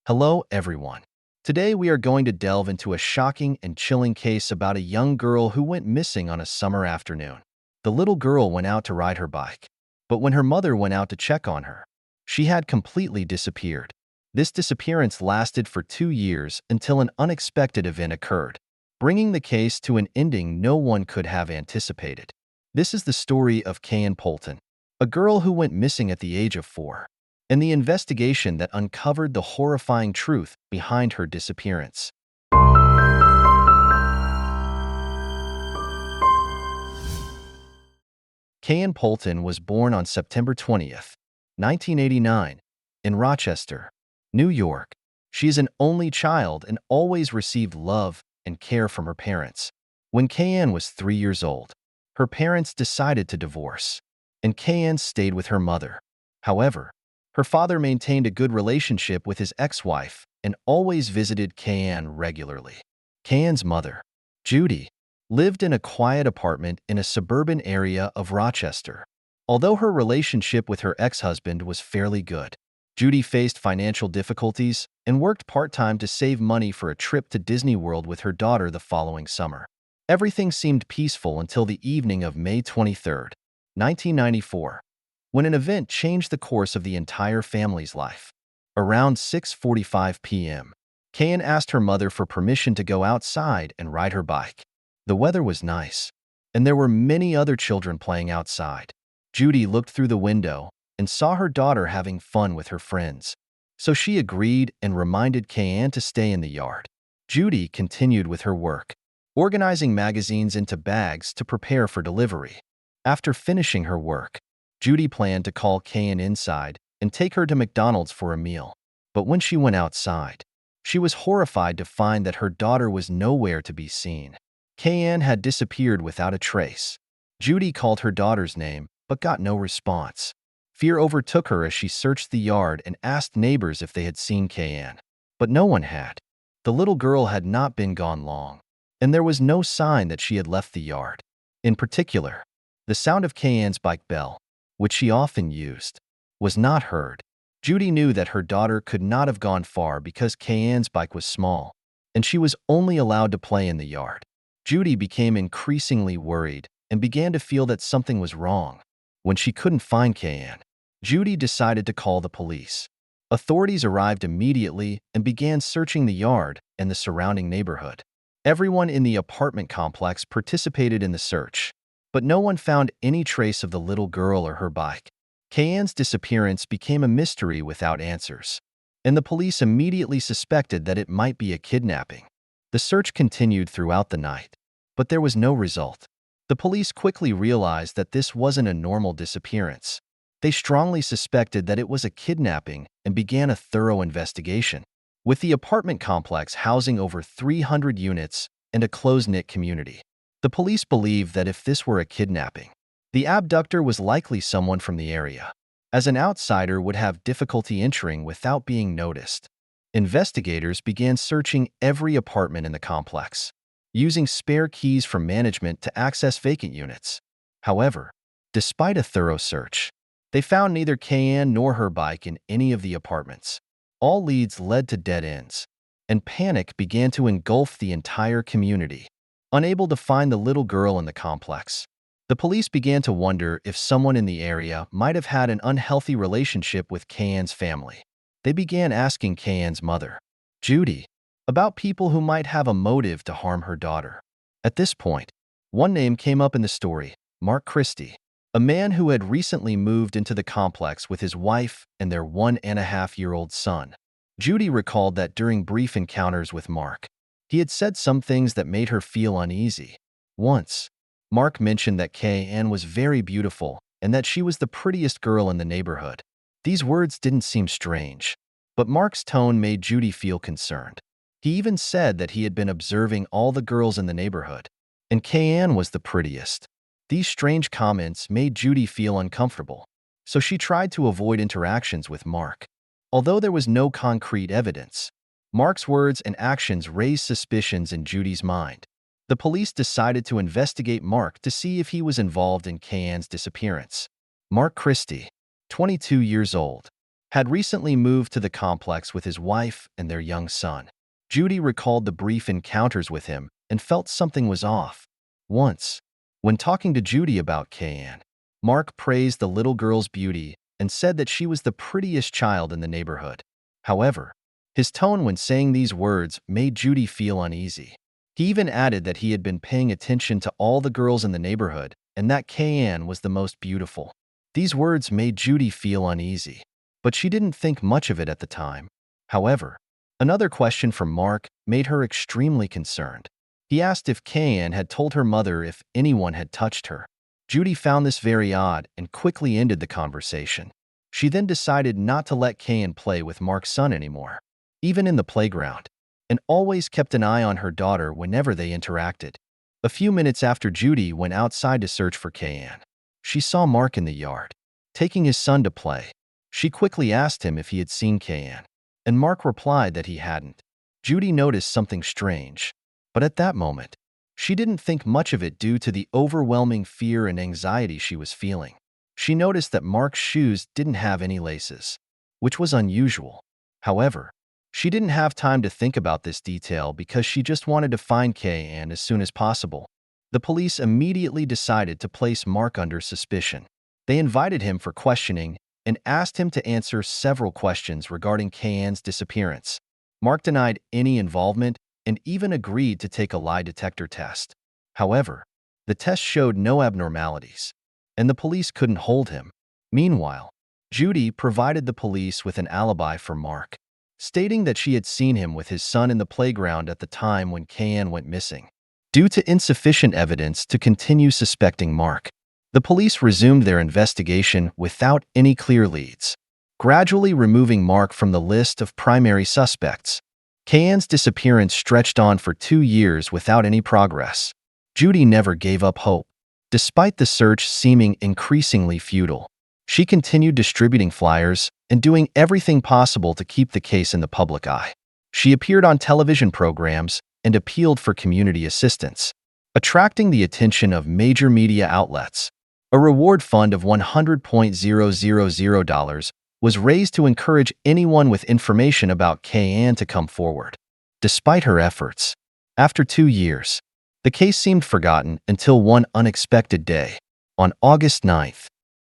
Hello, everyone. Today we are going to delve into a shocking and chilling case about a young girl who went missing on a summer afternoon. The little girl went out to ride her bike, but when her mother went out to check on her, she had completely disappeared. This disappearance lasted for 2 years until an unexpected event occurred, bringing the case to an ending no one could have anticipated. This is the story of Kayan Polton, a girl who went missing at the age of 4, and the investigation that uncovered the horrifying truth behind her disappearance. Kayan Polton was born on September 20th, 1989, in Rochester, New York. She is an only child and always received love and care from her parents. When Kayan was 3 years old, her parents decided to divorce, and Kayan stayed with her mother. However, her father maintained a good relationship with his ex-wife and always visited Kayan regularly. Kayan's mother, Judy, lived in a quiet apartment in a suburban area of Rochester. Although her relationship with her ex-husband was fairly good, Judy faced financial difficulties and worked part-time to save money for a trip to Disney World with her daughter the following summer. Everything seemed peaceful until the evening of May 23rd, 1994, when an event changed the course of the entire family's life. Around 6:45 p.m., Kayan asked her mother for permission to go outside and ride her bike. The weather was nice, and there were many other children playing outside. Judy looked through the window and saw her daughter having fun with her friends, so she agreed and reminded Kayan to stay in the yard. Judy continued with her work, organizing magazines into bags to prepare for delivery. After finishing her work, Judy planned to call Kayan inside and take her to McDonald's for a meal. But when she went outside, she was horrified to find that her daughter was nowhere to be seen. Kayan had disappeared without a trace. Judy called her daughter's name but got no response. Fear overtook her as she searched the yard and asked neighbors if they had seen Kayan. But no one had. The little girl had not been gone long, and there was no sign that she had left the yard. In particular, the sound of Kayan's bike bell, which she often used, was not heard. Judy knew that her daughter could not have gone far because Kayan's bike was small, and she was only allowed to play in the yard. Judy became increasingly worried and began to feel that something was wrong. When she couldn't find Kayan, Judy decided to call the police. Authorities arrived immediately and began searching the yard and the surrounding neighborhood. Everyone in the apartment complex participated in the search, but no one found any trace of the little girl or her bike. Kayan's disappearance became a mystery without answers, and the police immediately suspected that it might be a kidnapping. The search continued throughout the night, but there was no result. The police quickly realized that this wasn't a normal disappearance. They strongly suspected that it was a kidnapping and began a thorough investigation. With the apartment complex housing over 300 units and a close-knit community, the police believed that if this were a kidnapping, the abductor was likely someone from the area, as an outsider would have difficulty entering without being noticed. Investigators began searching every apartment in the complex, using spare keys from management to access vacant units. However, despite a thorough search, they found neither Kayan nor her bike in any of the apartments. All leads led to dead ends, and panic began to engulf the entire community. Unable to find the little girl in the complex, the police began to wonder if someone in the area might have had an unhealthy relationship with Kayan's family. They began asking Kayan's mother, Judy, about people who might have a motive to harm her daughter. At this point, one name came up in the story: Mark Christie, a man who had recently moved into the complex with his wife and their 1.5-year-old son. Judy recalled that during brief encounters with Mark, he had said some things that made her feel uneasy. Once, Mark mentioned that Kayan was very beautiful and that she was the prettiest girl in the neighborhood. These words didn't seem strange, but Mark's tone made Judy feel concerned. He even said that he had been observing all the girls in the neighborhood, and Kayan was the prettiest. These strange comments made Judy feel uncomfortable, so she tried to avoid interactions with Mark. Although there was no concrete evidence, Mark's words and actions raised suspicions in Judy's mind. The police decided to investigate Mark to see if he was involved in Kayan's disappearance. Mark Christie, 22 years old, had recently moved to the complex with his wife and their young son. Judy recalled the brief encounters with him and felt something was off. Once, when talking to Judy about Kay-Ann, Mark praised the little girl's beauty and said that she was the prettiest child in the neighborhood. However, his tone when saying these words made Judy feel uneasy. He even added that he had been paying attention to all the girls in the neighborhood and that Kay-Ann was the most beautiful. These words made Judy feel uneasy, but she didn't think much of it at the time. However, another question from Mark made her extremely concerned. He asked if Kay-Ann had told her mother if anyone had touched her. Judy found this very odd and quickly ended the conversation. She then decided not to let Kay-Ann play with Mark's son anymore, even in the playground, and always kept an eye on her daughter whenever they interacted. A few minutes after Judy went outside to search for Kay-Ann, she saw Mark in the yard, taking his son to play. She quickly asked him if he had seen Kay-Ann, and Mark replied that he hadn't. Judy noticed something strange, but at that moment, she didn't think much of it due to the overwhelming fear and anxiety she was feeling. She noticed that Mark's shoes didn't have any laces, which was unusual. However, she didn't have time to think about this detail because she just wanted to find Kay-Ann as soon as possible. The police immediately decided to place Mark under suspicion. They invited him for questioning and asked him to answer several questions regarding Kay-Ann's disappearance. Mark denied any involvement and even agreed to take a lie detector test. However, the test showed no abnormalities, and the police couldn't hold him. Meanwhile, Judy provided the police with an alibi for Mark, stating that she had seen him with his son in the playground at the time when Kay-Ann went missing. Due to insufficient evidence to continue suspecting Mark, the police resumed their investigation without any clear leads, gradually removing Mark from the list of primary suspects. Kay-Ann's disappearance stretched on for 2 years without any progress. Judy never gave up hope. Despite the search seeming increasingly futile, she continued distributing flyers and doing everything possible to keep the case in the public eye. She appeared on television programs and appealed for community assistance, attracting the attention of major media outlets. A reward fund of $100,000 was raised to encourage anyone with information about Kay-Ann to come forward. Despite her efforts, after 2 years, the case seemed forgotten until one unexpected day. On August 9,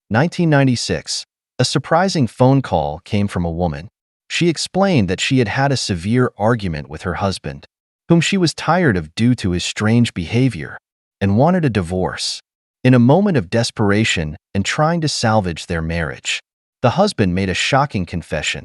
1996, a surprising phone call came from a woman. She explained that she had had a severe argument with her husband, whom she was tired of due to his strange behavior, and wanted a divorce. In a moment of desperation and trying to salvage their marriage, the husband made a shocking confession.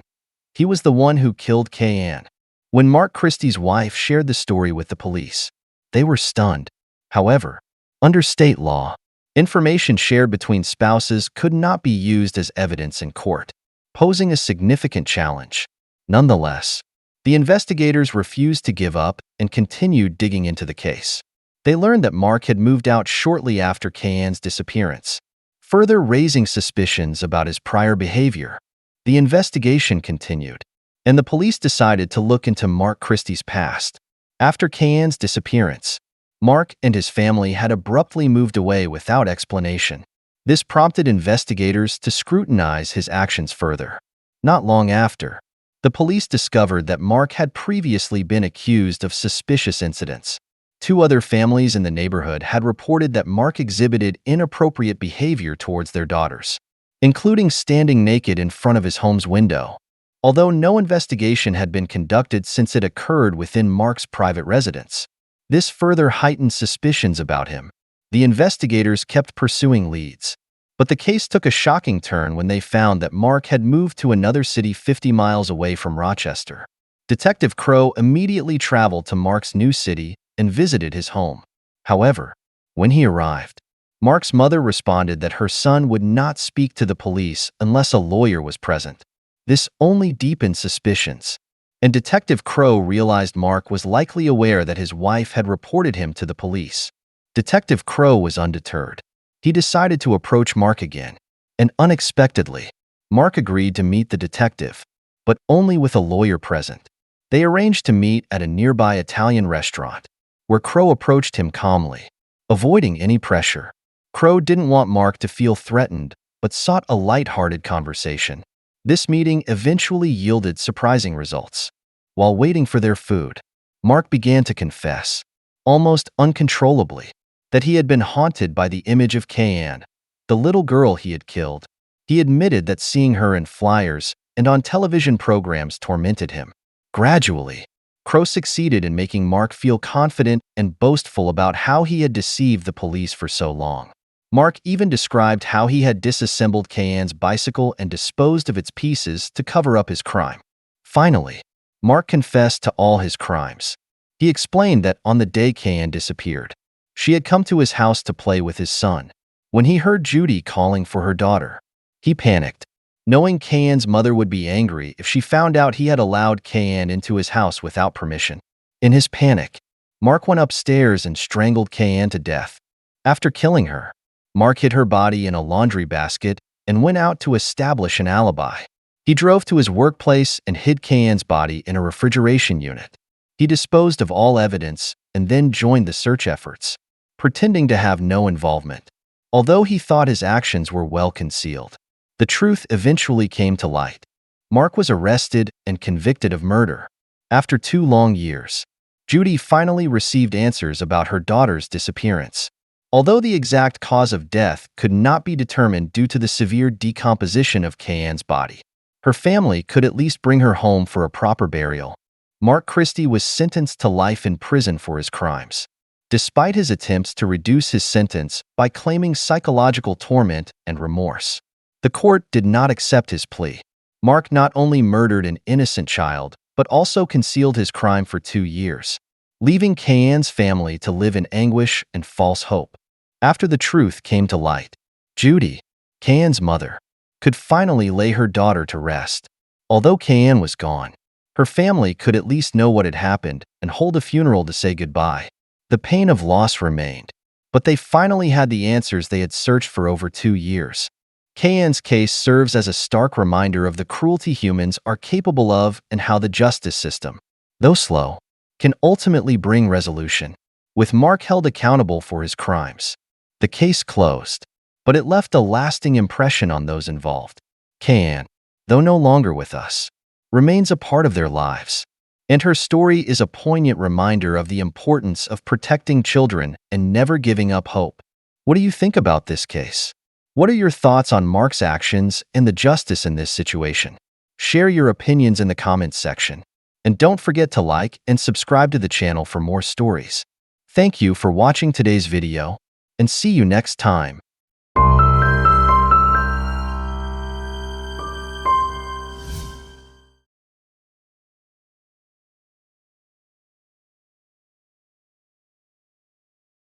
He was the one who killed Kay-Ann. When Mark Christie's wife shared the story with the police, they were stunned. However, under state law, information shared between spouses could not be used as evidence in court, posing a significant challenge. Nonetheless, the investigators refused to give up and continued digging into the case. They learned that Mark had moved out shortly after Kay-Ann's disappearance, further raising suspicions about his prior behavior. The investigation continued, and the police decided to look into Mark Christie's past. After Kay-Ann's disappearance, Mark and his family had abruptly moved away without explanation. This prompted investigators to scrutinize his actions further. Not long after, the police discovered that Mark had previously been accused of suspicious incidents. 2 other families in the neighborhood had reported that Mark exhibited inappropriate behavior towards their daughters, including standing naked in front of his home's window. Although no investigation had been conducted since it occurred within Mark's private residence, this further heightened suspicions about him. The investigators kept pursuing leads, but the case took a shocking turn when they found that Mark had moved to another city 50 miles away from Rochester. Detective Crow immediately traveled to Mark's new city and visited his home. However, when he arrived, Mark's mother responded that her son would not speak to the police unless a lawyer was present. This only deepened suspicions, and Detective Crow realized Mark was likely aware that his wife had reported him to the police. Detective Crow was undeterred. He decided to approach Mark again, and unexpectedly, Mark agreed to meet the detective, but only with a lawyer present. They arranged to meet at a nearby Italian restaurant, where Crow approached him calmly, avoiding any pressure. Crow didn't want Mark to feel threatened, but sought a light-hearted conversation. This meeting eventually yielded surprising results. While waiting for their food, Mark began to confess, almost uncontrollably, that he had been haunted by the image of Kayanne, the little girl he had killed. He admitted that seeing her in flyers and on television programs tormented him. Gradually, Crow succeeded in making Mark feel confident and boastful about how he had deceived the police for so long. Mark even described how he had disassembled Kayanne's bicycle and disposed of its pieces to cover up his crime. Finally, Mark confessed to all his crimes. He explained that on the day Kayanne disappeared, she had come to his house to play with his son. When he heard Judy calling for her daughter, he panicked, knowing Kayanne's mother would be angry if she found out he had allowed Kayanne into his house without permission. In his panic, Mark went upstairs and strangled Kayanne to death. After killing her, Mark hid her body in a laundry basket and went out to establish an alibi. He drove to his workplace and hid Kayanne's body in a refrigeration unit. He disposed of all evidence and then joined the search efforts, pretending to have no involvement. Although he thought his actions were well concealed, the truth eventually came to light. Mark was arrested and convicted of murder. After 2 long years, Judy finally received answers about her daughter's disappearance. Although the exact cause of death could not be determined due to the severe decomposition of Kayanne's body, her family could at least bring her home for a proper burial. Mark Christie was sentenced to life in prison for his crimes. Despite his attempts to reduce his sentence by claiming psychological torment and remorse, the court did not accept his plea. Mark not only murdered an innocent child, but also concealed his crime for 2 years, leaving Kayanne's family to live in anguish and false hope. After the truth came to light, Judy, Kayanne's mother, could finally lay her daughter to rest. Although Kayanne was gone, her family could at least know what had happened and hold a funeral to say goodbye. The pain of loss remained, but they finally had the answers they had searched for over 2 years. Kayanne's case serves as a stark reminder of the cruelty humans are capable of and how the justice system, though slow, can ultimately bring resolution. With Mark held accountable for his crimes, the case closed, but it left a lasting impression on those involved. Kayanne, though no longer with us, remains a part of their lives, and her story is a poignant reminder of the importance of protecting children and never giving up hope. What do you think about this case? What are your thoughts on Mark's actions and the justice in this situation? Share your opinions in the comments section. And don't forget to like and subscribe to the channel for more stories. Thank you for watching today's video, and see you next time.